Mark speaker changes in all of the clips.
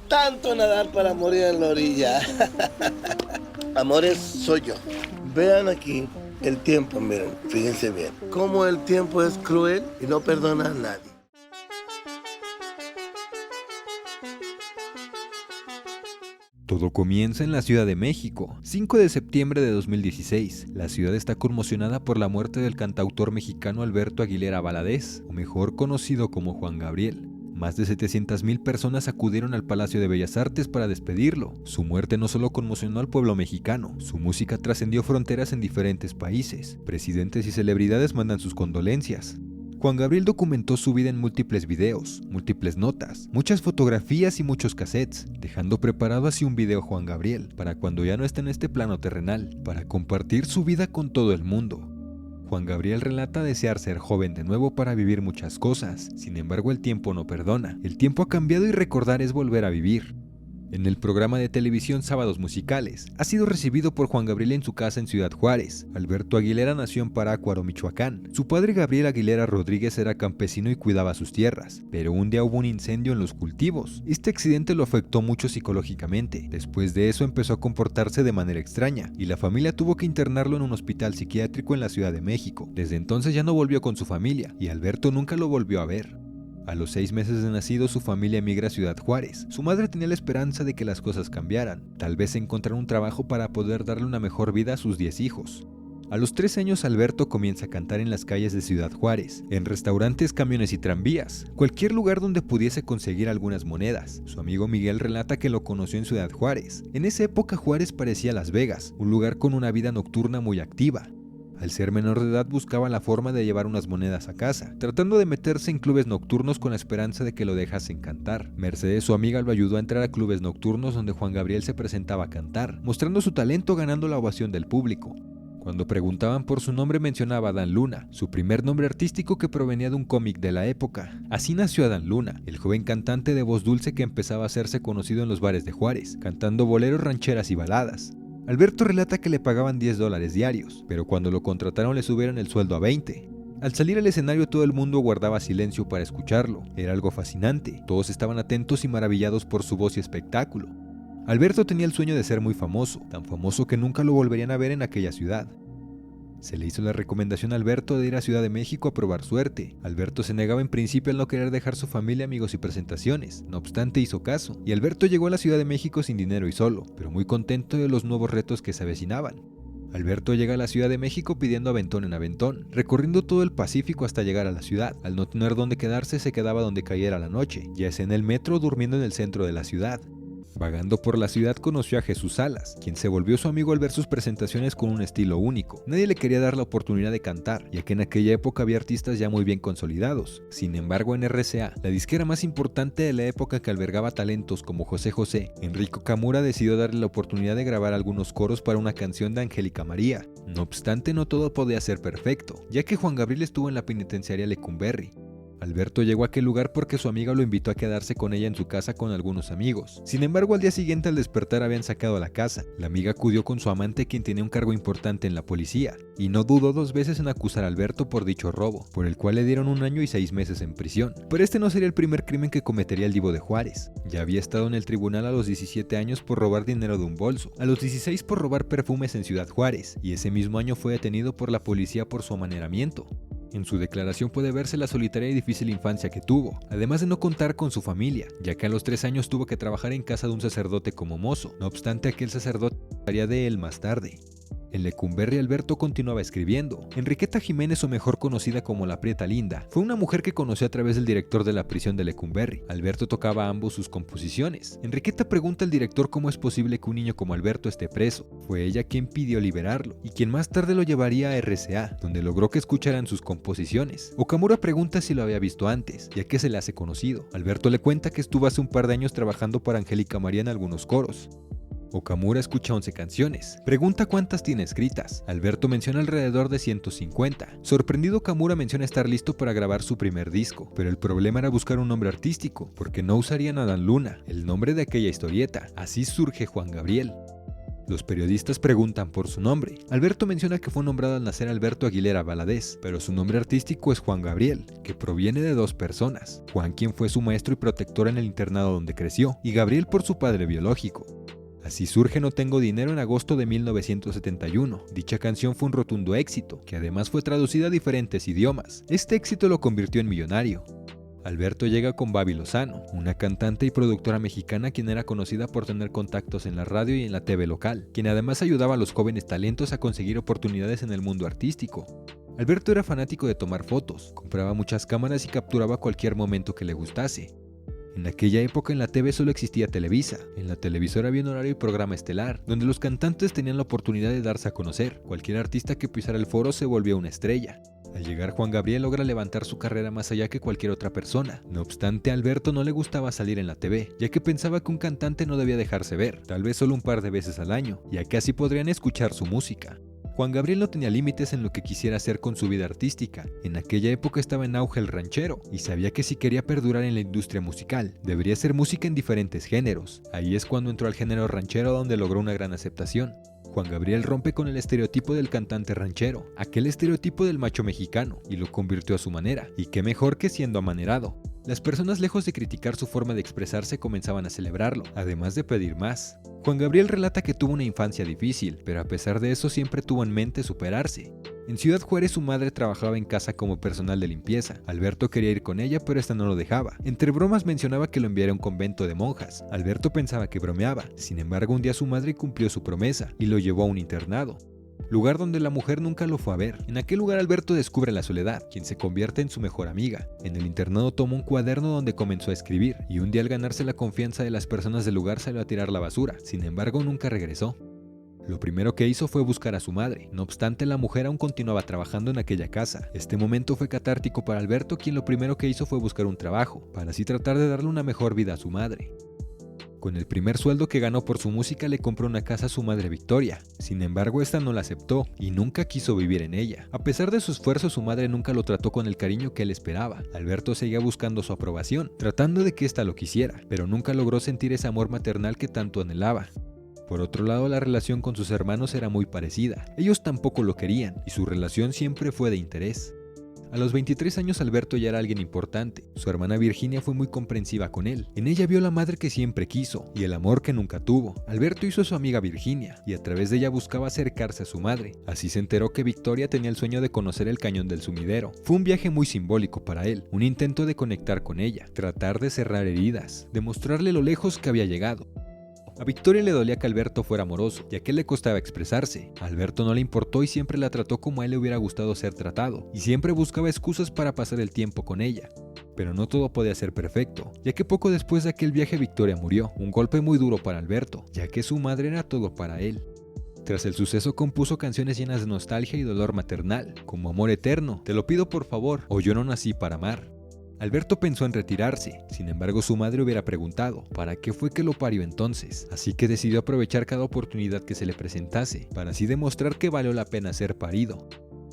Speaker 1: tanto nadar para morir en la orilla. Amores, soy yo. Vean aquí el tiempo, miren, fíjense bien. Cómo el tiempo es cruel y no perdona a nadie.
Speaker 2: Todo comienza en la Ciudad de México, 5 de septiembre de 2016. La ciudad está conmocionada por la muerte del cantautor mexicano Alberto Aguilera Valadez, o mejor conocido como Juan Gabriel. Más de 700,000 personas acudieron al Palacio de Bellas Artes para despedirlo. Su muerte no solo conmocionó al pueblo mexicano, su música trascendió fronteras en diferentes países. Presidentes y celebridades mandan sus condolencias. Juan Gabriel documentó su vida en múltiples videos, múltiples notas, muchas fotografías y muchos cassettes, dejando preparado así un video Juan Gabriel para cuando ya no esté en este plano terrenal, para compartir su vida con todo el mundo. Juan Gabriel relata desear ser joven de nuevo para vivir muchas cosas, sin embargo el tiempo no perdona, el tiempo ha cambiado y recordar es volver a vivir. En el programa de televisión Sábados Musicales, ha sido recibido por Juan Gabriel en su casa en Ciudad Juárez. Alberto Aguilera nació en Parácuaro, Michoacán. Su padre Gabriel Aguilera Rodríguez era campesino y cuidaba sus tierras, pero un día hubo un incendio en los cultivos. Este accidente lo afectó mucho psicológicamente. Después de eso empezó a comportarse de manera extraña, y la familia tuvo que internarlo en un hospital psiquiátrico en la Ciudad de México. Desde entonces ya no volvió con su familia, y Alberto nunca lo volvió a ver. A los 6 meses de nacido, su familia emigra a Ciudad Juárez. Su madre tenía la esperanza de que las cosas cambiaran, tal vez encontrar un trabajo para poder darle una mejor vida a sus 10 hijos. A los 3 años, Alberto comienza a cantar en las calles de Ciudad Juárez, en restaurantes, camiones y tranvías, cualquier lugar donde pudiese conseguir algunas monedas. Su amigo Miguel relata que lo conoció en Ciudad Juárez. En esa época Juárez parecía Las Vegas, un lugar con una vida nocturna muy activa. Al ser menor de edad buscaba la forma de llevar unas monedas a casa, tratando de meterse en clubes nocturnos con la esperanza de que lo dejasen cantar. Mercedes, su amiga, lo ayudó a entrar a clubes nocturnos donde Juan Gabriel se presentaba a cantar, mostrando su talento ganando la ovación del público. Cuando preguntaban por su nombre mencionaba a Adán Luna, su primer nombre artístico que provenía de un cómic de la época. Así nació Adán Luna, el joven cantante de voz dulce que empezaba a hacerse conocido en los bares de Juárez, cantando boleros, rancheras y baladas. Alberto relata que le pagaban $10 diarios, pero cuando lo contrataron le subieron el sueldo a 20. Al salir al escenario todo el mundo guardaba silencio para escucharlo, era algo fascinante, todos estaban atentos y maravillados por su voz y espectáculo. Alberto tenía el sueño de ser muy famoso, tan famoso que nunca lo volverían a ver en aquella ciudad. Se le hizo la recomendación a Alberto de ir a Ciudad de México a probar suerte. Alberto se negaba en principio al no querer dejar su familia, amigos y presentaciones. No obstante hizo caso, y Alberto llegó a la Ciudad de México sin dinero y solo, pero muy contento de los nuevos retos que se avecinaban. Alberto llega a la Ciudad de México pidiendo aventón en aventón, recorriendo todo el Pacífico hasta llegar a la ciudad. Al no tener dónde quedarse, se quedaba donde cayera la noche, ya sea en el metro o durmiendo en el centro de la ciudad. Vagando por la ciudad conoció a Jesús Salas, quien se volvió su amigo al ver sus presentaciones con un estilo único. Nadie le quería dar la oportunidad de cantar, ya que en aquella época había artistas ya muy bien consolidados. Sin embargo, en RCA, la disquera más importante de la época que albergaba talentos como José José, Enrico Camura decidió darle la oportunidad de grabar algunos coros para una canción de Angélica María. No obstante, no todo podía ser perfecto, ya que Juan Gabriel estuvo en la penitenciaria Lecumberri. Alberto llegó a aquel lugar porque su amiga lo invitó a quedarse con ella en su casa con algunos amigos. Sin embargo, al día siguiente al despertar habían sacado a la casa. La amiga acudió con su amante, quien tenía un cargo importante en la policía, y no dudó 2 veces en acusar a Alberto por dicho robo, por el cual le dieron 1 año y 6 meses en prisión. Pero este no sería el primer crimen que cometería el Divo de Juárez. Ya había estado en el tribunal a los 17 años por robar dinero de un bolso, a los 16 por robar perfumes en Ciudad Juárez, y ese mismo año fue detenido por la policía por su amaneramiento. En su declaración puede verse la solitaria y difícil infancia que tuvo, además de no contar con su familia, ya que a los 3 años tuvo que trabajar en casa de un sacerdote como mozo. No obstante, aquel sacerdote hablaría de él más tarde. En Lecumberri, Alberto continuaba escribiendo. Enriqueta Jiménez, o mejor conocida como la Prieta Linda, fue una mujer que conoció a través del director de la prisión de Lecumberri. Alberto tocaba a ambos sus composiciones. Enriqueta pregunta al director cómo es posible que un niño como Alberto esté preso. Fue ella quien pidió liberarlo, y quien más tarde lo llevaría a RCA, donde logró que escucharan sus composiciones. Okamura pregunta si lo había visto antes, ya que se le hace conocido. Alberto le cuenta que estuvo hace un par de años trabajando para Angélica María en algunos coros. Okamura escucha 11 canciones. Pregunta cuántas tiene escritas. Alberto menciona alrededor de 150. Sorprendido, Okamura menciona estar listo para grabar su primer disco, pero el problema era buscar un nombre artístico, porque no usarían a Adán Luna, el nombre de aquella historieta. Así surge Juan Gabriel. Los periodistas preguntan por su nombre. Alberto menciona que fue nombrado al nacer Alberto Aguilera Valadez, pero su nombre artístico es Juan Gabriel, que proviene de dos personas: Juan, quien fue su maestro y protector en el internado donde creció, y Gabriel por su padre biológico. Así surge No Tengo Dinero en agosto de 1971. Dicha canción fue un rotundo éxito, que además fue traducida a diferentes idiomas. Este éxito lo convirtió en millonario. Alberto llega con Babi Lozano, una cantante y productora mexicana quien era conocida por tener contactos en la radio y en la TV local, quien además ayudaba a los jóvenes talentos a conseguir oportunidades en el mundo artístico. Alberto era fanático de tomar fotos, compraba muchas cámaras y capturaba cualquier momento que le gustase. En aquella época en la TV solo existía Televisa. En la televisora había un horario y programa estelar, donde los cantantes tenían la oportunidad de darse a conocer. Cualquier artista que pisara el foro se volvía una estrella. Al llegar Juan Gabriel logra levantar su carrera más allá que cualquier otra persona. No obstante, a Alberto no le gustaba salir en la TV, ya que pensaba que un cantante no debía dejarse ver, tal vez solo un par de veces al año, ya que así podrían escuchar su música. Juan Gabriel no tenía límites en lo que quisiera hacer con su vida artística. En aquella época estaba en auge el ranchero, y sabía que si quería perdurar en la industria musical, debería hacer música en diferentes géneros. Ahí es cuando entró al género ranchero, donde logró una gran aceptación. Juan Gabriel rompe con el estereotipo del cantante ranchero, aquel estereotipo del macho mexicano, y lo convirtió a su manera, y qué mejor que siendo amanerado. Las personas, lejos de criticar su forma de expresarse, comenzaban a celebrarlo, además de pedir más. Juan Gabriel relata que tuvo una infancia difícil, pero a pesar de eso siempre tuvo en mente superarse. En Ciudad Juárez su madre trabajaba en casa como personal de limpieza. Alberto quería ir con ella, pero esta no lo dejaba. Entre bromas mencionaba que lo enviara a un convento de monjas. Alberto pensaba que bromeaba. Sin embargo, un día su madre cumplió su promesa y lo llevó a un internado, lugar donde la mujer nunca lo fue a ver. En aquel lugar Alberto descubre la soledad, quien se convierte en su mejor amiga. En el internado tomó un cuaderno donde comenzó a escribir, y un día, al ganarse la confianza de las personas del lugar, salió a tirar la basura. Sin embargo, nunca regresó. Lo primero que hizo fue buscar a su madre. No obstante, la mujer aún continuaba trabajando en aquella casa. Este momento fue catártico para Alberto, quien lo primero que hizo fue buscar un trabajo, para así tratar de darle una mejor vida a su madre. Con el primer sueldo que ganó por su música le compró una casa a su madre Victoria. Sin embargo, esta no la aceptó y nunca quiso vivir en ella. A pesar de su esfuerzo, su madre nunca lo trató con el cariño que él esperaba. Alberto seguía buscando su aprobación, tratando de que ésta lo quisiera, pero nunca logró sentir ese amor maternal que tanto anhelaba. Por otro lado, la relación con sus hermanos era muy parecida. Ellos tampoco lo querían y su relación siempre fue de interés. A los 23 años Alberto ya era alguien importante. Su hermana Virginia fue muy comprensiva con él. En ella vio la madre que siempre quiso y el amor que nunca tuvo. Alberto hizo a su amiga Virginia y a través de ella buscaba acercarse a su madre. Así se enteró que Victoria tenía el sueño de conocer el Cañón del Sumidero. Fue un viaje muy simbólico para él, un intento de conectar con ella, tratar de cerrar heridas, demostrarle lo lejos que había llegado. A Victoria le dolía que Alberto fuera amoroso, ya que le costaba expresarse. A Alberto no le importó y siempre la trató como a él le hubiera gustado ser tratado, y siempre buscaba excusas para pasar el tiempo con ella. Pero no todo podía ser perfecto, ya que poco después de aquel viaje Victoria murió, un golpe muy duro para Alberto, ya que su madre era todo para él. Tras el suceso compuso canciones llenas de nostalgia y dolor maternal, como Amor Eterno, Te lo pido por favor, o Yo no nací para amar. Alberto pensó en retirarse, sin embargo su madre hubiera preguntado ¿para qué fue que lo parió entonces? Así que decidió aprovechar cada oportunidad que se le presentase, para así demostrar que valió la pena ser parido.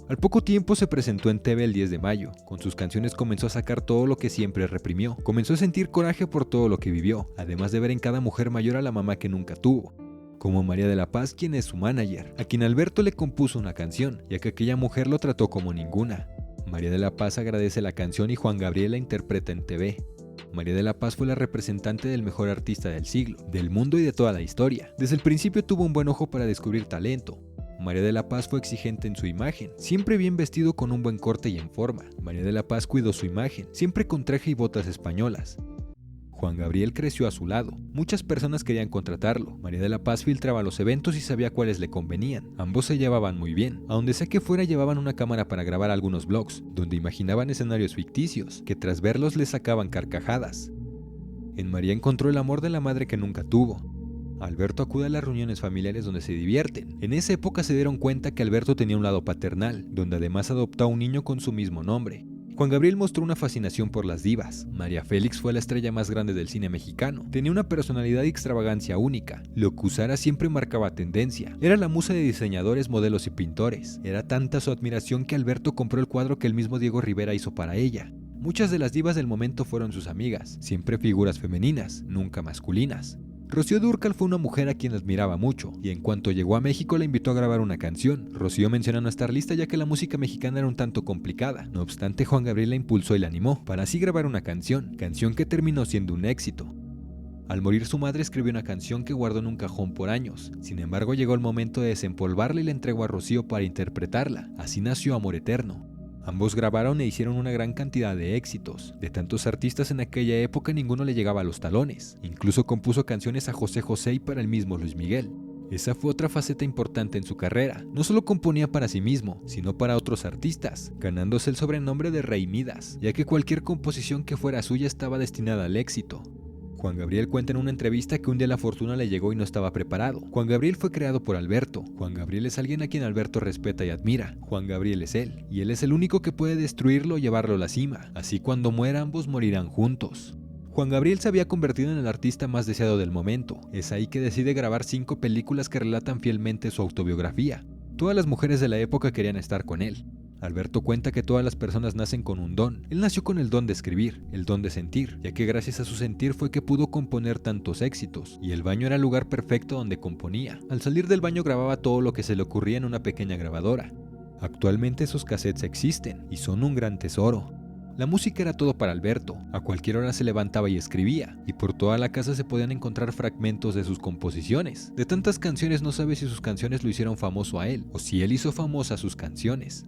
Speaker 2: Al poco tiempo se presentó en TV el 10 de mayo, con sus canciones comenzó a sacar todo lo que siempre reprimió, comenzó a sentir coraje por todo lo que vivió, además de ver en cada mujer mayor a la mamá que nunca tuvo, como María de la Paz, quien es su manager, a quien Alberto le compuso una canción, ya que aquella mujer lo trató como ninguna. María de la Paz agradece la canción y Juan Gabriel la interpreta en TV. María de la Paz fue la representante del mejor artista del siglo, del mundo y de toda la historia. Desde el principio tuvo un buen ojo para descubrir talento. María de la Paz fue exigente en su imagen, siempre bien vestido con un buen corte y en forma. María de la Paz cuidó su imagen, siempre con traje y botas españolas. Juan Gabriel creció a su lado. Muchas personas querían contratarlo. María de la Paz filtraba los eventos y sabía cuáles le convenían. Ambos se llevaban muy bien. A donde sea que fuera llevaban una cámara para grabar algunos vlogs, donde imaginaban escenarios ficticios, que tras verlos les sacaban carcajadas. En María encontró el amor de la madre que nunca tuvo. Alberto acude a las reuniones familiares donde se divierten. En esa época se dieron cuenta que Alberto tenía un lado paternal, donde además adoptó a un niño con su mismo nombre. Juan Gabriel mostró una fascinación por las divas. María Félix fue la estrella más grande del cine mexicano. Tenía una personalidad y extravagancia única. Lo que usara siempre marcaba tendencia. Era la musa de diseñadores, modelos y pintores. Era tanta su admiración que Alberto compró el cuadro que el mismo Diego Rivera hizo para ella. Muchas de las divas del momento fueron sus amigas, siempre figuras femeninas, nunca masculinas. Rocío Dúrcal fue una mujer a quien admiraba mucho, y en cuanto llegó a México la invitó a grabar una canción. Rocío menciona no estar lista ya que la música mexicana era un tanto complicada. No obstante, Juan Gabriel la impulsó y la animó, para así grabar una canción que terminó siendo un éxito. Al morir su madre escribió una canción que guardó en un cajón por años. Sin embargo, llegó el momento de desempolvarla y la entregó a Rocío para interpretarla. Así nació Amor Eterno. Ambos grabaron e hicieron una gran cantidad de éxitos. De tantos artistas en aquella época, ninguno le llegaba a los talones. Incluso compuso canciones a José José y para el mismo Luis Miguel. Esa fue otra faceta importante en su carrera. No solo componía para sí mismo, sino para otros artistas, ganándose el sobrenombre de Rey Midas, ya que cualquier composición que fuera suya estaba destinada al éxito. Juan Gabriel cuenta en una entrevista que un día la fortuna le llegó y no estaba preparado. Juan Gabriel fue creado por Alberto. Juan Gabriel es alguien a quien Alberto respeta y admira. Juan Gabriel es él, y él es el único que puede destruirlo o llevarlo a la cima. Así cuando muera ambos morirán juntos. Juan Gabriel se había convertido en el artista más deseado del momento. Es ahí que decide grabar 5 películas que relatan fielmente su autobiografía. Todas las mujeres de la época querían estar con él. Alberto cuenta que todas las personas nacen con un don. Él nació con el don de escribir, el don de sentir, ya que gracias a su sentir fue que pudo componer tantos éxitos, y el baño era el lugar perfecto donde componía. Al salir del baño grababa todo lo que se le ocurría en una pequeña grabadora. Actualmente esos cassettes existen, y son un gran tesoro. La música era todo para Alberto, a cualquier hora se levantaba y escribía, y por toda la casa se podían encontrar fragmentos de sus composiciones. De tantas canciones no sabe si sus canciones lo hicieron famoso a él, o si él hizo famosas sus canciones.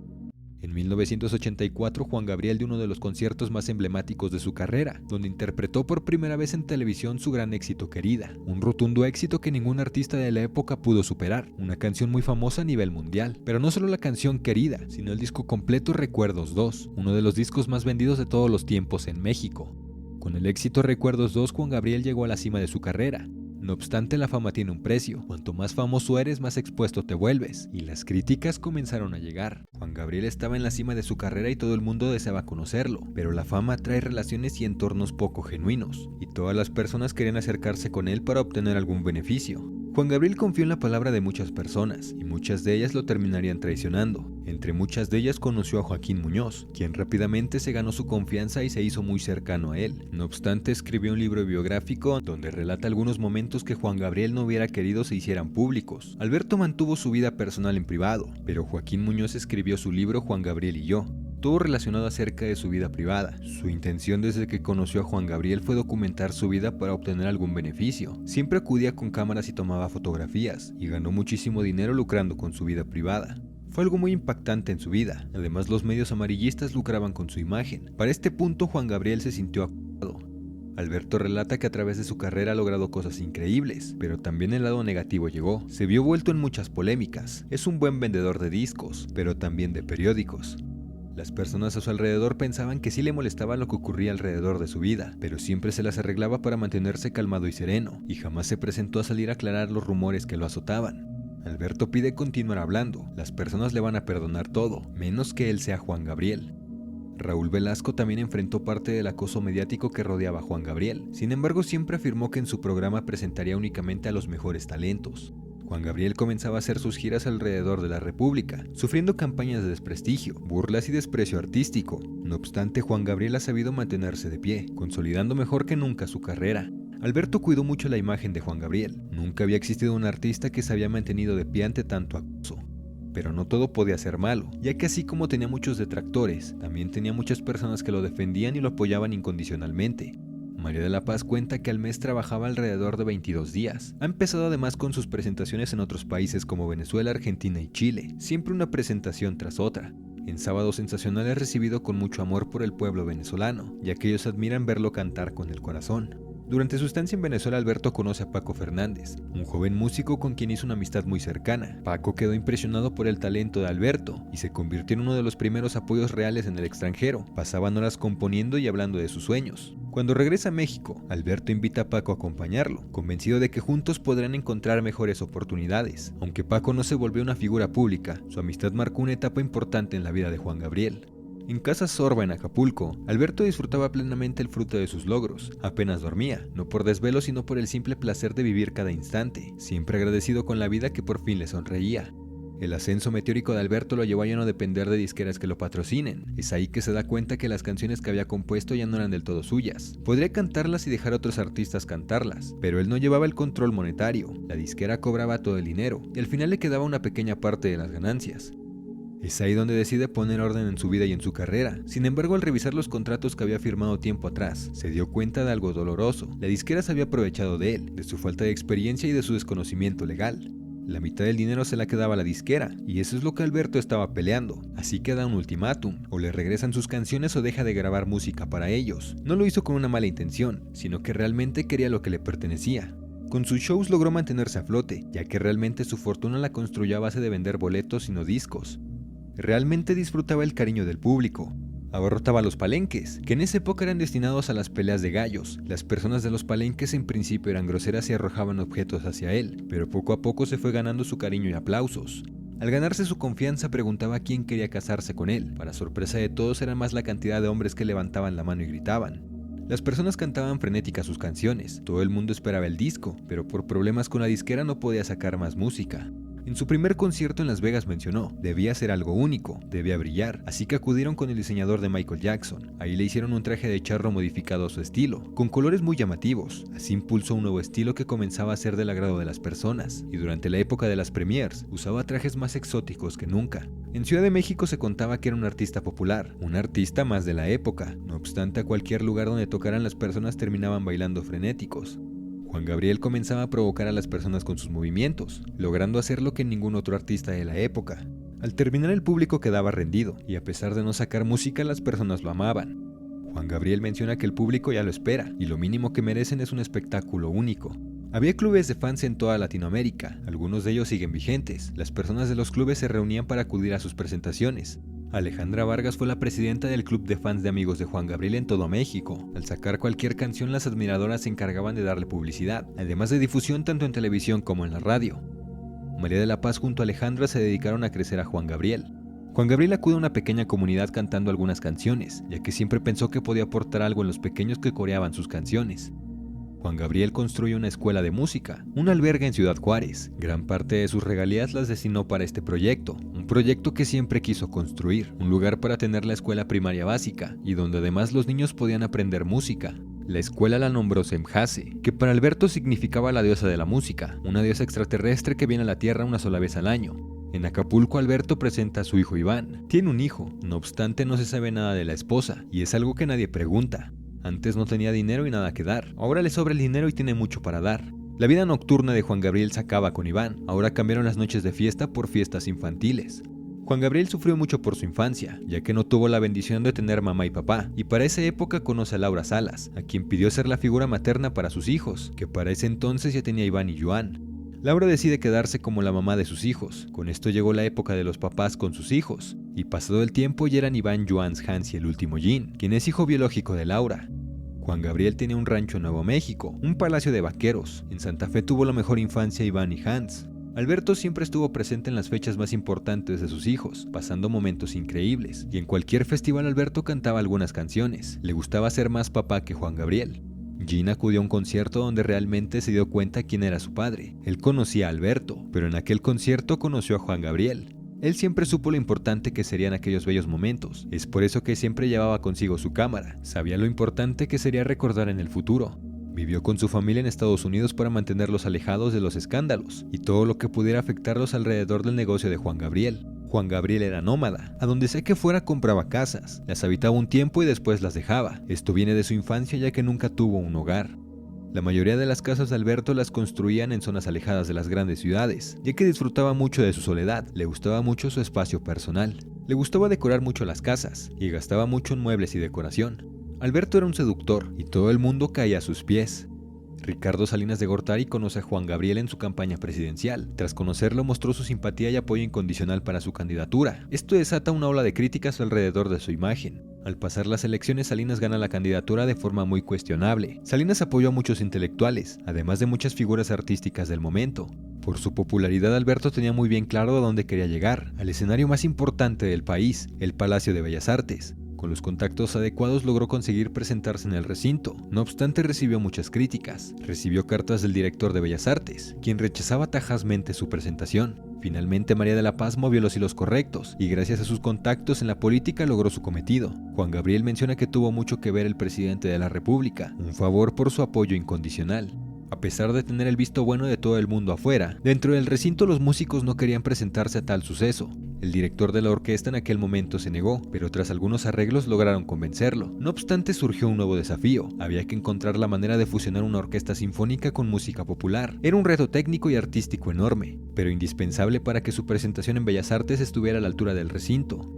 Speaker 2: En 1984, Juan Gabriel dio uno de los conciertos más emblemáticos de su carrera, donde interpretó por primera vez en televisión su gran éxito Querida, un rotundo éxito que ningún artista de la época pudo superar, una canción muy famosa a nivel mundial. Pero no solo la canción Querida, sino el disco completo Recuerdos 2, uno de los discos más vendidos de todos los tiempos en México. Con el éxito Recuerdos 2, Juan Gabriel llegó a la cima de su carrera. No obstante, la fama tiene un precio. Cuanto más famoso eres, más expuesto te vuelves. Y las críticas comenzaron a llegar. Juan Gabriel estaba en la cima de su carrera y todo el mundo deseaba conocerlo. Pero la fama trae relaciones y entornos poco genuinos. Y todas las personas querían acercarse con él para obtener algún beneficio. Juan Gabriel confió en la palabra de muchas personas, y muchas de ellas lo terminarían traicionando. Entre muchas de ellas conoció a Joaquín Muñoz, quien rápidamente se ganó su confianza y se hizo muy cercano a él. No obstante, escribió un libro biográfico donde relata algunos momentos que Juan Gabriel no hubiera querido se hicieran públicos. Alberto mantuvo su vida personal en privado, pero Joaquín Muñoz escribió su libro Juan Gabriel y yo, todo relacionado acerca de su vida privada. Su intención desde que conoció a Juan Gabriel fue documentar su vida para obtener algún beneficio. Siempre acudía con cámaras y tomaba fotografías, y ganó muchísimo dinero lucrando con su vida privada. Fue algo muy impactante en su vida. Además, los medios amarillistas lucraban con su imagen. Para este punto, Juan Gabriel se sintió acosado. Alberto relata que a través de su carrera ha logrado cosas increíbles, pero también el lado negativo llegó. Se vio vuelto en muchas polémicas. Es un buen vendedor de discos, pero también de periódicos. Las personas a su alrededor pensaban que sí le molestaba lo que ocurría alrededor de su vida, pero siempre se las arreglaba para mantenerse calmado y sereno, y jamás se presentó a salir a aclarar los rumores que lo azotaban. Alberto pide continuar hablando, las personas le van a perdonar todo, menos que él sea Juan Gabriel. Raúl Velasco también enfrentó parte del acoso mediático que rodeaba a Juan Gabriel, sin embargo siempre afirmó que en su programa presentaría únicamente a los mejores talentos. Juan Gabriel comenzaba a hacer sus giras alrededor de la República, sufriendo campañas de desprestigio, burlas y desprecio artístico. No obstante, Juan Gabriel ha sabido mantenerse de pie, consolidando mejor que nunca su carrera. Alberto cuidó mucho la imagen de Juan Gabriel. Nunca había existido un artista que se había mantenido de pie ante tanto acoso. Pero no todo podía ser malo, ya que así como tenía muchos detractores, también tenía muchas personas que lo defendían y lo apoyaban incondicionalmente. María de la Paz cuenta que al mes trabajaba alrededor de 22 días. Ha empezado además con sus presentaciones en otros países como Venezuela, Argentina y Chile, siempre una presentación tras otra. En Sábado Sensacional es recibido con mucho amor por el pueblo venezolano, ya que ellos admiran verlo cantar con el corazón. Durante su estancia en Venezuela, Alberto conoce a Paco Fernández, un joven músico con quien hizo una amistad muy cercana. Paco quedó impresionado por el talento de Alberto y se convirtió en uno de los primeros apoyos reales en el extranjero. Pasaban horas componiendo y hablando de sus sueños. Cuando regresa a México, Alberto invita a Paco a acompañarlo, convencido de que juntos podrán encontrar mejores oportunidades. Aunque Paco no se volvió una figura pública, su amistad marcó una etapa importante en la vida de Juan Gabriel. En Casa Sorba, en Acapulco, Alberto disfrutaba plenamente el fruto de sus logros. Apenas dormía, no por desvelo sino por el simple placer de vivir cada instante, siempre agradecido con la vida que por fin le sonreía. El ascenso meteórico de Alberto lo llevó a ya no depender de disqueras que lo patrocinen. Es ahí que se da cuenta que las canciones que había compuesto ya no eran del todo suyas. Podría cantarlas y dejar a otros artistas cantarlas, pero él no llevaba el control monetario. La disquera cobraba todo el dinero y al final le quedaba una pequeña parte de las ganancias. Es ahí donde decide poner orden en su vida y en su carrera. Sin embargo, al revisar los contratos que había firmado tiempo atrás, se dio cuenta de algo doloroso. La disquera se había aprovechado de él, de su falta de experiencia y de su desconocimiento legal. La mitad del dinero se la quedaba la disquera, y eso es lo que Alberto estaba peleando. Así que da un ultimátum: o le regresan sus canciones o deja de grabar música para ellos. No lo hizo con una mala intención, sino que realmente quería lo que le pertenecía. Con sus shows logró mantenerse a flote, ya que realmente su fortuna la construyó a base de vender boletos y no discos. Realmente disfrutaba el cariño del público. Abarrotaba los palenques, que en esa época eran destinados a las peleas de gallos. Las personas de los palenques en principio eran groseras y arrojaban objetos hacia él, pero poco a poco se fue ganando su cariño y aplausos. Al ganarse su confianza preguntaba quién quería casarse con él. Para sorpresa de todos era más la cantidad de hombres que levantaban la mano y gritaban. Las personas cantaban frenéticas sus canciones, todo el mundo esperaba el disco, pero por problemas con la disquera no podía sacar más música. En su primer concierto en Las Vegas mencionó: debía ser algo único, debía brillar, así que acudieron con el diseñador de Michael Jackson. Ahí le hicieron un traje de charro modificado a su estilo, con colores muy llamativos. Así impulsó un nuevo estilo que comenzaba a ser del agrado de las personas, y durante la época de las premiers, usaba trajes más exóticos que nunca. En Ciudad de México se contaba que era un artista popular, un artista más de la época. No obstante, a cualquier lugar donde tocaran las personas terminaban bailando frenéticos. Juan Gabriel comenzaba a provocar a las personas con sus movimientos, logrando hacer lo que ningún otro artista de la época. Al terminar el público quedaba rendido, y a pesar de no sacar música las personas lo amaban. Juan Gabriel menciona que el público ya lo espera, y lo mínimo que merecen es un espectáculo único. Había clubes de fans en toda Latinoamérica, algunos de ellos siguen vigentes. Las personas de los clubes se reunían para acudir a sus presentaciones. Alejandra Vargas fue la presidenta del club de fans de amigos de Juan Gabriel en todo México. Al sacar cualquier canción, las admiradoras se encargaban de darle publicidad, además de difusión tanto en televisión como en la radio. María de la Paz junto a Alejandra se dedicaron a crecer a Juan Gabriel. Juan Gabriel acude a una pequeña comunidad cantando algunas canciones, ya que siempre pensó que podía aportar algo en los pequeños que coreaban sus canciones. Juan Gabriel construyó una escuela de música, un albergue en Ciudad Juárez. Gran parte de sus regalías las destinó para este proyecto, un proyecto que siempre quiso construir, un lugar para tener la escuela primaria básica, y donde además los niños podían aprender música. La escuela la nombró Semjase, que para Alberto significaba la diosa de la música, una diosa extraterrestre que viene a la Tierra una sola vez al año. En Acapulco, Alberto presenta a su hijo Iván. Tiene un hijo, no obstante no se sabe nada de la esposa, y es algo que nadie pregunta. Antes no tenía dinero y nada que dar, ahora le sobra el dinero y tiene mucho para dar. La vida nocturna de Juan Gabriel se acaba con Iván, ahora cambiaron las noches de fiesta por fiestas infantiles. Juan Gabriel sufrió mucho por su infancia, ya que no tuvo la bendición de tener mamá y papá, y para esa época conoce a Laura Salas, a quien pidió ser la figura materna para sus hijos, que para ese entonces ya tenía Iván y Joan. Laura decide quedarse como la mamá de sus hijos. Con esto llegó la época de los papás con sus hijos, y pasado el tiempo ya eran Iván, Joan, Hans y el último Jean, quien es hijo biológico de Laura. Juan Gabriel tenía un rancho en Nuevo México, un palacio de vaqueros. En Santa Fe tuvo la mejor infancia Iván y Hans. Alberto siempre estuvo presente en las fechas más importantes de sus hijos, pasando momentos increíbles, y en cualquier festival Alberto cantaba algunas canciones. Le gustaba ser más papá que Juan Gabriel. Jean acudió a un concierto donde realmente se dio cuenta quién era su padre. Él conocía a Alberto, pero en aquel concierto conoció a Juan Gabriel. Él siempre supo lo importante que serían aquellos bellos momentos. Es por eso que siempre llevaba consigo su cámara. Sabía lo importante que sería recordar en el futuro. Vivió con su familia en Estados Unidos para mantenerlos alejados de los escándalos y todo lo que pudiera afectarlos alrededor del negocio de Juan Gabriel. Juan Gabriel era nómada, a donde sea que fuera compraba casas, las habitaba un tiempo y después las dejaba. Esto viene de su infancia ya que nunca tuvo un hogar. La mayoría de las casas de Alberto las construían en zonas alejadas de las grandes ciudades, ya que disfrutaba mucho de su soledad, le gustaba mucho su espacio personal. Le gustaba decorar mucho las casas y gastaba mucho en muebles y decoración. Alberto era un seductor y todo el mundo caía a sus pies. Ricardo Salinas de Gortari conoce a Juan Gabriel en su campaña presidencial. Tras conocerlo mostró su simpatía y apoyo incondicional para su candidatura. Esto desata una ola de críticas alrededor de su imagen. Al pasar las elecciones, Salinas gana la candidatura de forma muy cuestionable. Salinas apoyó a muchos intelectuales, además de muchas figuras artísticas del momento. Por su popularidad, Alberto tenía muy bien claro a dónde quería llegar, al escenario más importante del país, el Palacio de Bellas Artes. Con los contactos adecuados logró conseguir presentarse en el recinto. No obstante, recibió muchas críticas. Recibió cartas del director de Bellas Artes, quien rechazaba tajazmente su presentación. Finalmente, María de la Paz movió los hilos correctos y gracias a sus contactos en la política logró su cometido. Juan Gabriel menciona que tuvo mucho que ver el presidente de la República, un favor por su apoyo incondicional. A pesar de tener el visto bueno de todo el mundo afuera, dentro del recinto los músicos no querían presentarse a tal suceso. El director de la orquesta en aquel momento se negó, pero tras algunos arreglos lograron convencerlo. No obstante, surgió un nuevo desafío. Había que encontrar la manera de fusionar una orquesta sinfónica con música popular. Era un reto técnico y artístico enorme, pero indispensable para que su presentación en Bellas Artes estuviera a la altura del recinto.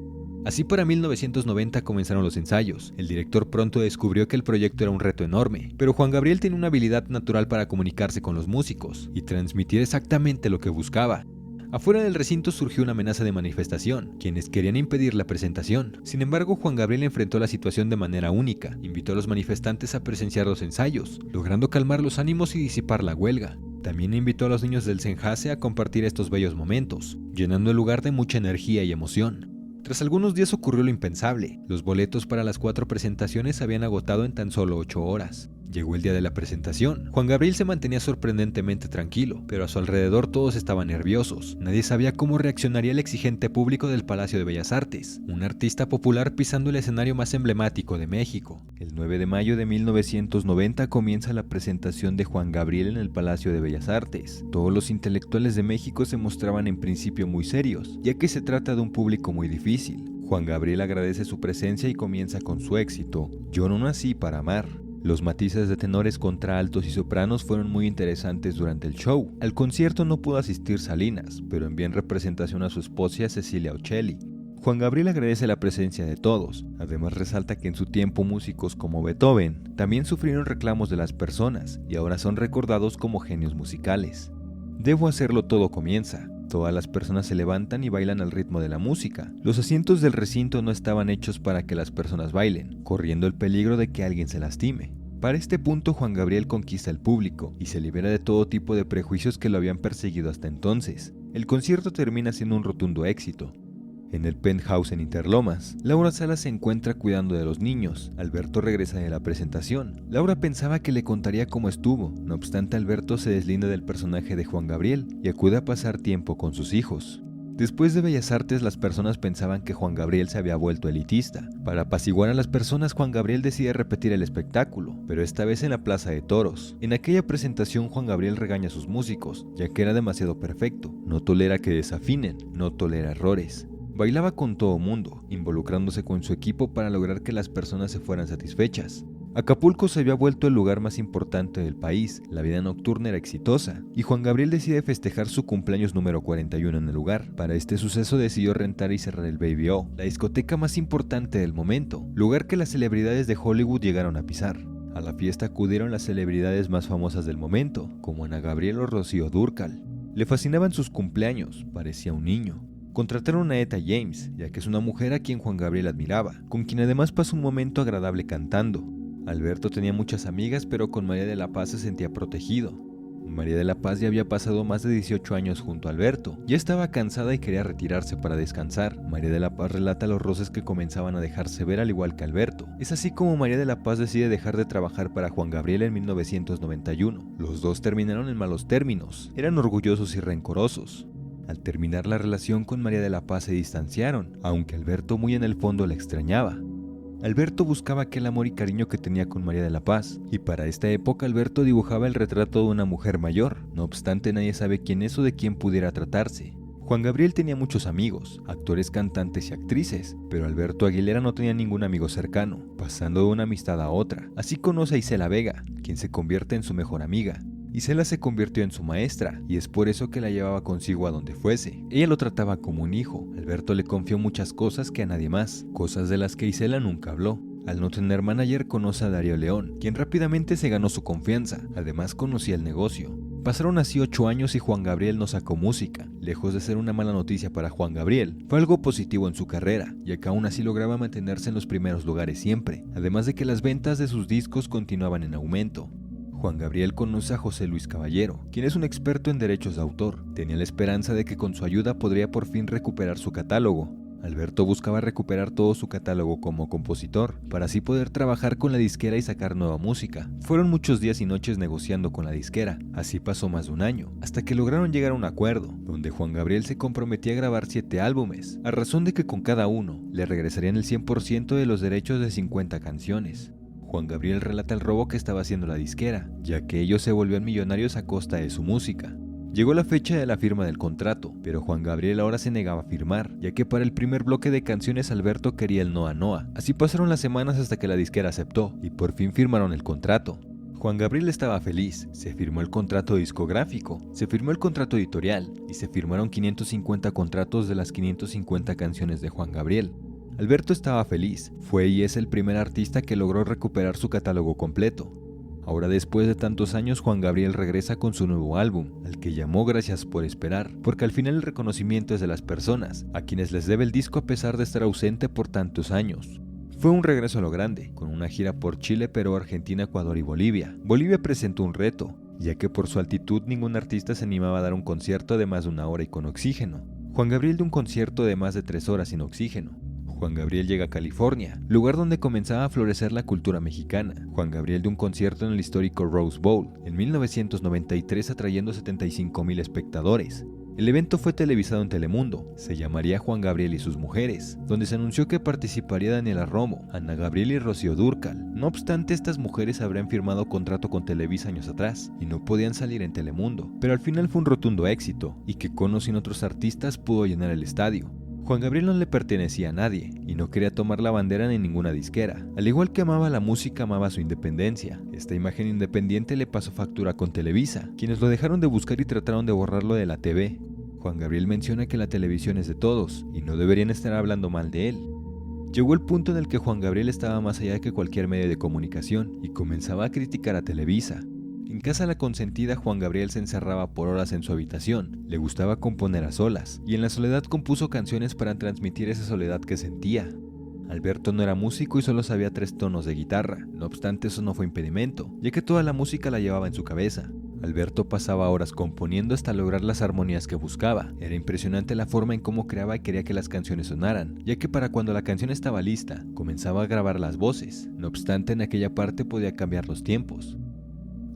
Speaker 2: Así para 1990 comenzaron los ensayos. El director pronto descubrió que el proyecto era un reto enorme, pero Juan Gabriel tenía una habilidad natural para comunicarse con los músicos y transmitir exactamente lo que buscaba. Afuera del recinto surgió una amenaza de manifestación, quienes querían impedir la presentación. Sin embargo, Juan Gabriel enfrentó la situación de manera única. Invitó a los manifestantes a presenciar los ensayos, logrando calmar los ánimos y disipar la huelga. También invitó a los niños del Senjase a compartir estos bellos momentos, llenando el lugar de mucha energía y emoción. Tras algunos días ocurrió lo impensable. Los boletos para las 4 presentaciones se habían agotado en tan solo 8 horas. Llegó el día de la presentación. Juan Gabriel se mantenía sorprendentemente tranquilo, pero a su alrededor todos estaban nerviosos. Nadie sabía cómo reaccionaría el exigente público del Palacio de Bellas Artes, un artista popular pisando el escenario más emblemático de México. El 9 de mayo de 1990 comienza la presentación de Juan Gabriel en el Palacio de Bellas Artes. Todos los intelectuales de México se mostraban en principio muy serios, ya que se trata de un público muy difícil. Juan Gabriel agradece su presencia y comienza con su éxito, Yo no nací para amar. Los matices de tenores contra altos y sopranos fueron muy interesantes durante el show. Al concierto no pudo asistir Salinas, pero envió en representación a su esposa Cecilia Ocelli. Juan Gabriel agradece la presencia de todos. Además resalta que en su tiempo músicos como Beethoven también sufrieron reclamos de las personas y ahora son recordados como genios musicales. Debo hacerlo todo comienza. Todas las personas se levantan y bailan al ritmo de la música. Los asientos del recinto no estaban hechos para que las personas bailen, corriendo el peligro de que alguien se lastime. Para este punto Juan Gabriel conquista al público y se libera de todo tipo de prejuicios que lo habían perseguido hasta entonces. El concierto termina siendo un rotundo éxito. En el penthouse en Interlomas, Laura Salas se encuentra cuidando de los niños. Alberto regresa de la presentación. Laura pensaba que le contaría cómo estuvo. No obstante, Alberto se deslinda del personaje de Juan Gabriel y acude a pasar tiempo con sus hijos. Después de Bellas Artes, las personas pensaban que Juan Gabriel se había vuelto elitista. Para apaciguar a las personas, Juan Gabriel decide repetir el espectáculo, pero esta vez en la Plaza de Toros. En aquella presentación, Juan Gabriel regaña a sus músicos, ya que era demasiado perfecto. No tolera que desafinen, no tolera errores. Bailaba con todo mundo, involucrándose con su equipo para lograr que las personas se fueran satisfechas. Acapulco se había vuelto el lugar más importante del país, la vida nocturna era exitosa, y Juan Gabriel decide festejar su cumpleaños número 41 en el lugar. Para este suceso decidió rentar y cerrar el Baby O, la discoteca más importante del momento, lugar que las celebridades de Hollywood llegaron a pisar. A la fiesta acudieron las celebridades más famosas del momento, como Ana Gabriel o Rocío Dúrcal. Le fascinaban sus cumpleaños, parecía un niño. Contrataron a Etta James, ya que es una mujer a quien Juan Gabriel admiraba, con quien además pasó un momento agradable cantando. Alberto tenía muchas amigas, pero con María de la Paz se sentía protegido. María de la Paz ya había pasado más de 18 años junto a Alberto, ya estaba cansada y quería retirarse para descansar. María de la Paz relata los roces que comenzaban a dejarse ver al igual que Alberto. Es así como María de la Paz decide dejar de trabajar para Juan Gabriel en 1991. Los dos terminaron en malos términos, eran orgullosos y rencorosos. Al terminar la relación con María de la Paz se distanciaron, aunque Alberto muy en el fondo la extrañaba. Alberto buscaba aquel amor y cariño que tenía con María de la Paz, y para esta época Alberto dibujaba el retrato de una mujer mayor. No obstante, nadie sabe quién es o de quién pudiera tratarse. Juan Gabriel tenía muchos amigos, actores, cantantes y actrices, pero Alberto Aguilera no tenía ningún amigo cercano, pasando de una amistad a otra. Así conoce a Isela Vega, quien se convierte en su mejor amiga. Isela se convirtió en su maestra, y es por eso que la llevaba consigo a donde fuese. Ella lo trataba como un hijo. Alberto le confió muchas cosas que a nadie más, cosas de las que Isela nunca habló. Al no tener manager, conoce a Darío León, quien rápidamente se ganó su confianza, además conocía el negocio. Pasaron así 8 años y Juan Gabriel no sacó música. Lejos de ser una mala noticia para Juan Gabriel, fue algo positivo en su carrera, ya que aún así lograba mantenerse en los primeros lugares siempre, además de que las ventas de sus discos continuaban en aumento. Juan Gabriel conoce a José Luis Caballero, quien es un experto en derechos de autor. Tenía la esperanza de que con su ayuda podría por fin recuperar su catálogo. Alberto buscaba recuperar todo su catálogo como compositor, para así poder trabajar con la disquera y sacar nueva música. Fueron muchos días y noches negociando con la disquera, así pasó más de un año, hasta que lograron llegar a un acuerdo, donde Juan Gabriel se comprometía a grabar 7 álbumes, a razón de que con cada uno le regresarían el 100% de los derechos de 50 canciones. Juan Gabriel relata el robo que estaba haciendo la disquera, ya que ellos se volvían millonarios a costa de su música. Llegó la fecha de la firma del contrato, pero Juan Gabriel ahora se negaba a firmar, ya que para el primer bloque de canciones Alberto quería el Noa Noa. Así pasaron las semanas hasta que la disquera aceptó, y por fin firmaron el contrato. Juan Gabriel estaba feliz, se firmó el contrato discográfico, se firmó el contrato editorial, y se firmaron 550 contratos de las 550 canciones de Juan Gabriel. Alberto estaba feliz, fue y es el primer artista que logró recuperar su catálogo completo. Ahora, después de tantos años, Juan Gabriel regresa con su nuevo álbum, al que llamó Gracias por Esperar, porque al final el reconocimiento es de las personas, a quienes les debe el disco a pesar de estar ausente por tantos años. Fue un regreso a lo grande, con una gira por Chile, Perú, Argentina, Ecuador y Bolivia. Bolivia presentó un reto, ya que por su altitud ningún artista se animaba a dar un concierto de más de 1 hora y con oxígeno. Juan Gabriel dio un concierto de más de 3 horas sin oxígeno. Juan Gabriel llega a California, lugar donde comenzaba a florecer la cultura mexicana. Juan Gabriel dio un concierto en el histórico Rose Bowl en 1993 atrayendo 75,000 espectadores. El evento fue televisado en Telemundo, se llamaría Juan Gabriel y sus mujeres, donde se anunció que participaría Daniela Romo, Ana Gabriel y Rocío Dúrcal. No obstante, estas mujeres habrían firmado contrato con Televisa años atrás y no podían salir en Telemundo, pero al final fue un rotundo éxito y que con o sin otros artistas pudo llenar el estadio. Juan Gabriel no le pertenecía a nadie y no quería tomar la bandera en ninguna disquera. Al igual que amaba la música, amaba su independencia. Esta imagen independiente le pasó factura con Televisa, quienes lo dejaron de buscar y trataron de borrarlo de la TV. Juan Gabriel menciona que la televisión es de todos y no deberían estar hablando mal de él. Llegó el punto en el que Juan Gabriel estaba más allá que cualquier medio de comunicación y comenzaba a criticar a Televisa. En casa La Consentida, Juan Gabriel se encerraba por horas en su habitación, le gustaba componer a solas, y en la soledad compuso canciones para transmitir esa soledad que sentía. Alberto no era músico y solo sabía 3 tonos de guitarra, no obstante eso no fue impedimento, ya que toda la música la llevaba en su cabeza. Alberto pasaba horas componiendo hasta lograr las armonías que buscaba. Era impresionante la forma en cómo creaba y quería que las canciones sonaran, ya que para cuando la canción estaba lista, comenzaba a grabar las voces, no obstante en aquella parte podía cambiar los tiempos.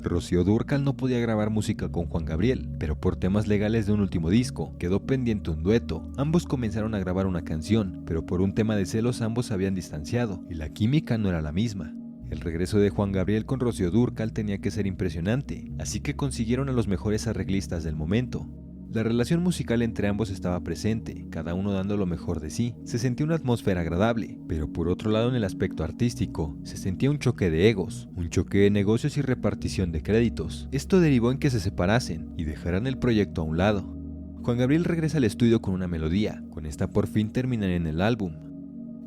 Speaker 2: Rocío Dúrcal no podía grabar música con Juan Gabriel, pero por temas legales de un último disco, quedó pendiente un dueto. Ambos comenzaron a grabar una canción, pero por un tema de celos ambos se habían distanciado, y la química no era la misma. El regreso de Juan Gabriel con Rocío Dúrcal tenía que ser impresionante, así que consiguieron a los mejores arreglistas del momento. La relación musical entre ambos estaba presente, cada uno dando lo mejor de sí. Se sentía una atmósfera agradable, pero por otro lado en el aspecto artístico, se sentía un choque de egos, un choque de negocios y repartición de créditos. Esto derivó en que se separasen y dejaran el proyecto a un lado. Juan Gabriel regresa al estudio con una melodía, con esta por fin terminarían el álbum.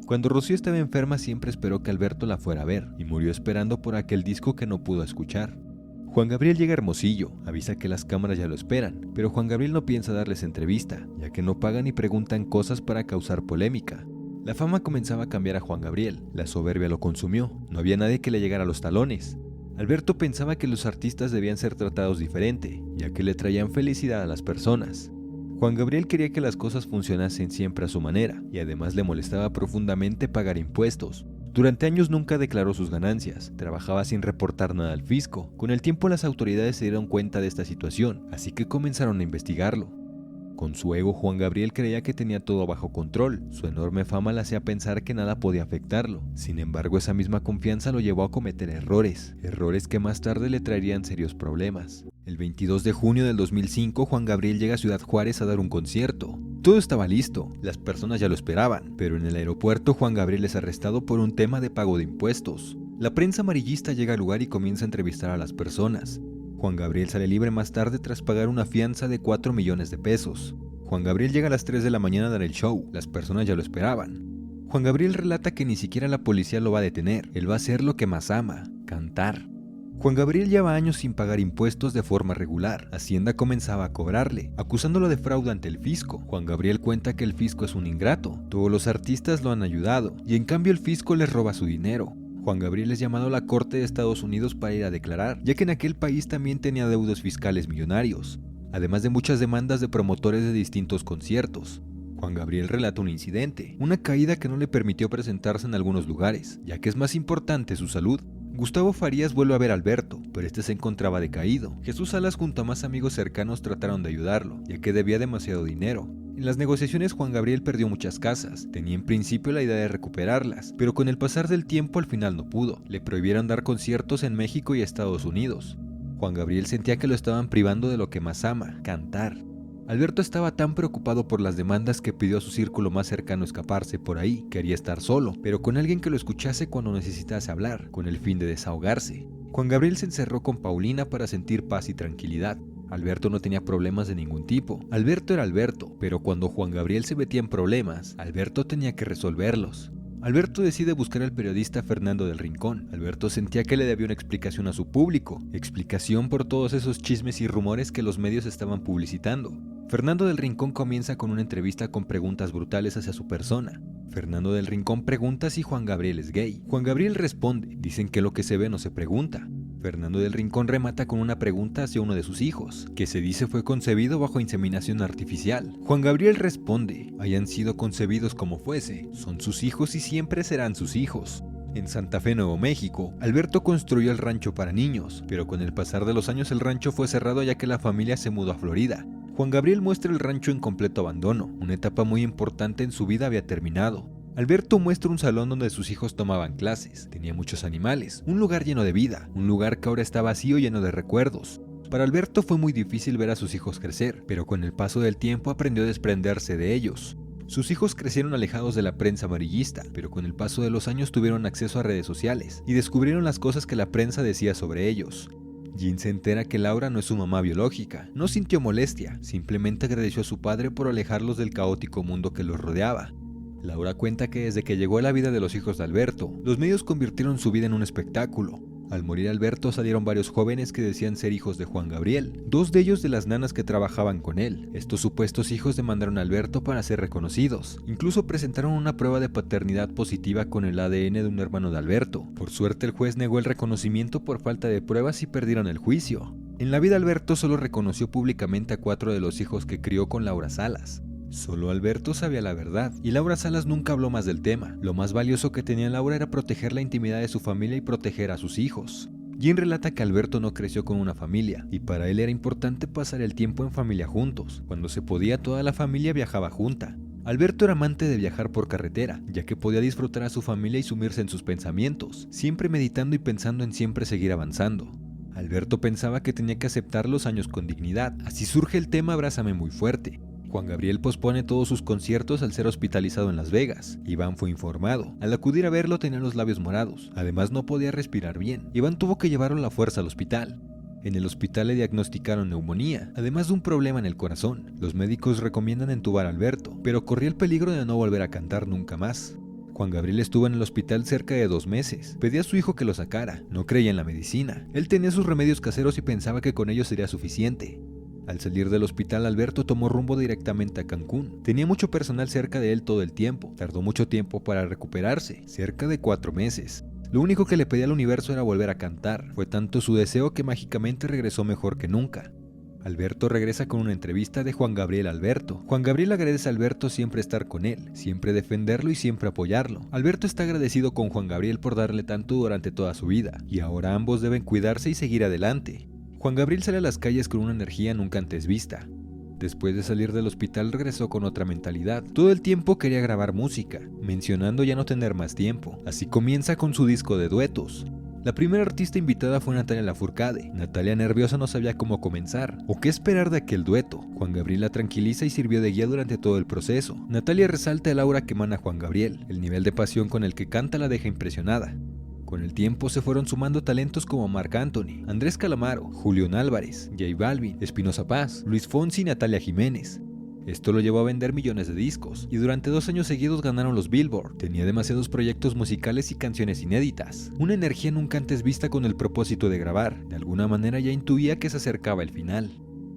Speaker 2: Cuando Rocío estaba enferma siempre esperó que Alberto la fuera a ver, y murió esperando por aquel disco que no pudo escuchar. Juan Gabriel llega a Hermosillo, avisa que las cámaras ya lo esperan, pero Juan Gabriel no piensa darles entrevista, ya que no pagan y preguntan cosas para causar polémica. La fama comenzaba a cambiar a Juan Gabriel, la soberbia lo consumió, no había nadie que le llegara a los talones. Alberto pensaba que los artistas debían ser tratados diferente, ya que le traían felicidad a las personas. Juan Gabriel quería que las cosas funcionasen siempre a su manera, y además le molestaba profundamente pagar impuestos. Durante años nunca declaró sus ganancias, trabajaba sin reportar nada al fisco. Con el tiempo las autoridades se dieron cuenta de esta situación, así que comenzaron a investigarlo. Con su ego, Juan Gabriel creía que tenía todo bajo control. Su enorme fama le hacía pensar que nada podía afectarlo. Sin embargo, esa misma confianza lo llevó a cometer errores que más tarde le traerían serios problemas. El 22 de junio del 2005, Juan Gabriel llega a Ciudad Juárez a dar un concierto. Todo estaba listo, las personas ya lo esperaban, pero en el aeropuerto Juan Gabriel es arrestado por un tema de pago de impuestos. La prensa amarillista llega al lugar y comienza a entrevistar a las personas. Juan Gabriel sale libre más tarde tras pagar una fianza de 4 millones de pesos. Juan Gabriel llega a las 3 de la mañana a dar el show, las personas ya lo esperaban. Juan Gabriel relata que ni siquiera la policía lo va a detener, él va a hacer lo que más ama, cantar. Juan Gabriel lleva años sin pagar impuestos de forma regular. Hacienda comenzaba a cobrarle, acusándolo de fraude ante el fisco. Juan Gabriel cuenta que el fisco es un ingrato, todos los artistas lo han ayudado, y en cambio el fisco les roba su dinero. Juan Gabriel es llamado a la Corte de Estados Unidos para ir a declarar, ya que en aquel país también tenía deudos fiscales millonarios, además de muchas demandas de promotores de distintos conciertos. Juan Gabriel relata un incidente, una caída que no le permitió presentarse en algunos lugares, ya que es más importante su salud. Gustavo Farías vuelve a ver a Alberto, pero este se encontraba decaído. Jesús Salas junto a más amigos cercanos trataron de ayudarlo, ya que debía demasiado dinero. En las negociaciones Juan Gabriel perdió muchas casas, tenía en principio la idea de recuperarlas, pero con el pasar del tiempo al final no pudo, le prohibieron dar conciertos en México y Estados Unidos. Juan Gabriel sentía que lo estaban privando de lo que más ama, cantar. Alberto estaba tan preocupado por las demandas que pidió a su círculo más cercano escaparse por ahí. Quería estar solo, pero con alguien que lo escuchase cuando necesitase hablar, con el fin de desahogarse. Juan Gabriel se encerró con Paulina para sentir paz y tranquilidad. Alberto no tenía problemas de ningún tipo. Alberto era Alberto, pero cuando Juan Gabriel se metía en problemas, Alberto tenía que resolverlos. Alberto decide buscar al periodista Fernando del Rincón. Alberto sentía que le debía una explicación a su público, explicación por todos esos chismes y rumores que los medios estaban publicitando. Fernando del Rincón comienza con una entrevista con preguntas brutales hacia su persona. Fernando del Rincón pregunta si Juan Gabriel es gay. Juan Gabriel responde, dicen que lo que se ve no se pregunta. Fernando del Rincón remata con una pregunta hacia uno de sus hijos, que se dice fue concebido bajo inseminación artificial. Juan Gabriel responde, hayan sido concebidos como fuese, son sus hijos y siempre serán sus hijos. En Santa Fe, Nuevo México, Alberto construyó el rancho para niños, pero con el pasar de los años el rancho fue cerrado ya que la familia se mudó a Florida. Juan Gabriel muestra el rancho en completo abandono, una etapa muy importante en su vida había terminado. Alberto muestra un salón donde sus hijos tomaban clases, tenía muchos animales, un lugar lleno de vida, un lugar que ahora está vacío lleno de recuerdos. Para Alberto fue muy difícil ver a sus hijos crecer, pero con el paso del tiempo aprendió a desprenderse de ellos. Sus hijos crecieron alejados de la prensa amarillista, pero con el paso de los años tuvieron acceso a redes sociales y descubrieron las cosas que la prensa decía sobre ellos. Jean se entera que Laura no es su mamá biológica, no sintió molestia, simplemente agradeció a su padre por alejarlos del caótico mundo que los rodeaba. Laura cuenta que desde que llegó a la vida de los hijos de Alberto, los medios convirtieron su vida en un espectáculo. Al morir Alberto salieron varios jóvenes que decían ser hijos de Juan Gabriel, dos de ellos de las nanas que trabajaban con él. Estos supuestos hijos demandaron a Alberto para ser reconocidos. Incluso presentaron una prueba de paternidad positiva con el ADN de un hermano de Alberto. Por suerte el juez negó el reconocimiento por falta de pruebas y perdieron el juicio. En la vida Alberto solo reconoció públicamente a 4 de los hijos que crió con Laura Salas. Solo Alberto sabía la verdad, y Laura Salas nunca habló más del tema. Lo más valioso que tenía Laura era proteger la intimidad de su familia y proteger a sus hijos. Jean relata que Alberto no creció con una familia, y para él era importante pasar el tiempo en familia juntos. Cuando se podía, toda la familia viajaba junta. Alberto era amante de viajar por carretera, ya que podía disfrutar a su familia y sumirse en sus pensamientos, siempre meditando y pensando en siempre seguir avanzando. Alberto pensaba que tenía que aceptar los años con dignidad. Así surge el tema Abrázame muy fuerte. Juan Gabriel pospone todos sus conciertos al ser hospitalizado en Las Vegas. Iván fue informado. Al acudir a verlo tenía los labios morados. Además no podía respirar bien. Iván tuvo que llevarlo a la fuerza al hospital. En el hospital le diagnosticaron neumonía, además de un problema en el corazón. Los médicos recomiendan entubar a Alberto, pero corría el peligro de no volver a cantar nunca más. Juan Gabriel estuvo en el hospital cerca de 2 meses. Pedía a su hijo que lo sacara. No creía en la medicina. Él tenía sus remedios caseros y pensaba que con ellos sería suficiente. Al salir del hospital, Alberto tomó rumbo directamente a Cancún. Tenía mucho personal cerca de él todo el tiempo. Tardó mucho tiempo para recuperarse, cerca de 4 meses. Lo único que le pedía al universo era volver a cantar. Fue tanto su deseo que mágicamente regresó mejor que nunca. Alberto regresa con una entrevista de Juan Gabriel a Alberto. Juan Gabriel agradece a Alberto siempre estar con él, siempre defenderlo y siempre apoyarlo. Alberto está agradecido con Juan Gabriel por darle tanto durante toda su vida, y ahora ambos deben cuidarse y seguir adelante. Juan Gabriel sale a las calles con una energía nunca antes vista. Después de salir del hospital regresó con otra mentalidad. Todo el tiempo quería grabar música, mencionando ya no tener más tiempo. Así comienza con su disco de duetos. La primera artista invitada fue Natalia Lafourcade. Natalia, nerviosa, no sabía cómo comenzar o qué esperar de aquel dueto. Juan Gabriel la tranquiliza y sirvió de guía durante todo el proceso. Natalia resalta el aura que emana Juan Gabriel. El nivel de pasión con el que canta la deja impresionada. Con el tiempo se fueron sumando talentos como Marc Anthony, Andrés Calamaro, Julián Álvarez, J Balvin, Espinoza Paz, Luis Fonsi y Natalia Jiménez. Esto lo llevó a vender millones de discos, y durante 2 años seguidos ganaron los Billboard. Tenía demasiados proyectos musicales y canciones inéditas, una energía nunca antes vista con el propósito de grabar. De alguna manera ya intuía que se acercaba el final.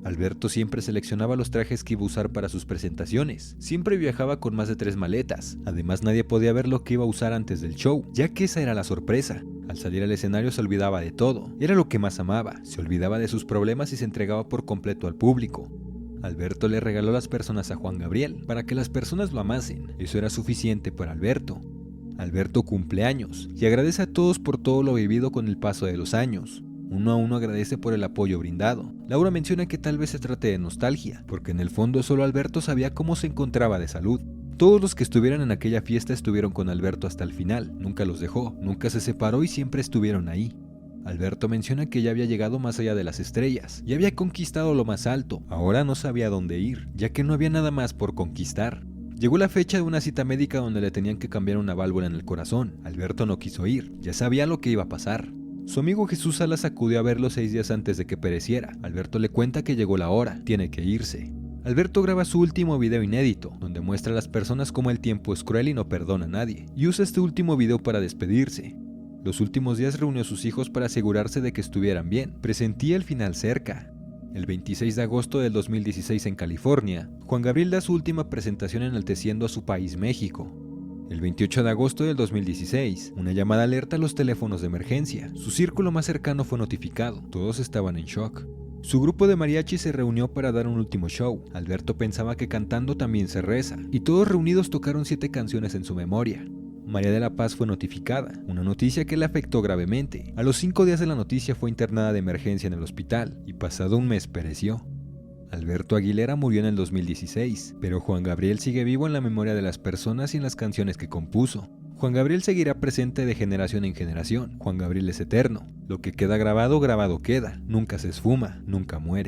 Speaker 2: Alberto siempre seleccionaba los trajes que iba a usar para sus presentaciones. Siempre viajaba con más de 3 maletas. Además, nadie podía ver lo que iba a usar antes del show, ya que esa era la sorpresa. Al salir al escenario se olvidaba de todo. Era lo que más amaba. Se olvidaba de sus problemas y se entregaba por completo al público. Alberto le regaló las personas a Juan Gabriel para que las personas lo amasen. Eso era suficiente para Alberto. Alberto cumple años y agradece a todos por todo lo vivido con el paso de los años. Uno a uno agradece por el apoyo brindado. Laura menciona que tal vez se trate de nostalgia, porque en el fondo solo Alberto sabía cómo se encontraba de salud. Todos los que estuvieron en aquella fiesta estuvieron con Alberto hasta el final, nunca los dejó, nunca se separó y siempre estuvieron ahí. Alberto menciona que ya había llegado más allá de las estrellas, ya había conquistado lo más alto, ahora no sabía dónde ir, ya que no había nada más por conquistar. Llegó la fecha de una cita médica donde le tenían que cambiar una válvula en el corazón. Alberto no quiso ir, ya sabía lo que iba a pasar. Su amigo Jesús Salas acudió a verlo 6 días antes de que pereciera. Alberto le cuenta que llegó la hora, tiene que irse. Alberto graba su último video inédito, donde muestra a las personas cómo el tiempo es cruel y no perdona a nadie, y usa este último video para despedirse. Los últimos días reunió a sus hijos para asegurarse de que estuvieran bien, presentía el final cerca. El 26 de agosto del 2016 en California, Juan Gabriel da su última presentación enalteciendo a su país, México. El 28 de agosto del 2016, una llamada alerta a los teléfonos de emergencia. Su círculo más cercano fue notificado, todos estaban en shock. Su grupo de mariachi se reunió para dar un último show. Alberto pensaba que cantando también se reza, y todos reunidos tocaron 7 canciones en su memoria. María de la Paz fue notificada, una noticia que le afectó gravemente. A los 5 días de la noticia fue internada de emergencia en el hospital, y pasado un mes pereció. Alberto Aguilera murió en el 2016, pero Juan Gabriel sigue vivo en la memoria de las personas y en las canciones que compuso. Juan Gabriel seguirá presente de generación en generación. Juan Gabriel es eterno. Lo que queda grabado, grabado queda. Nunca se esfuma, nunca muere.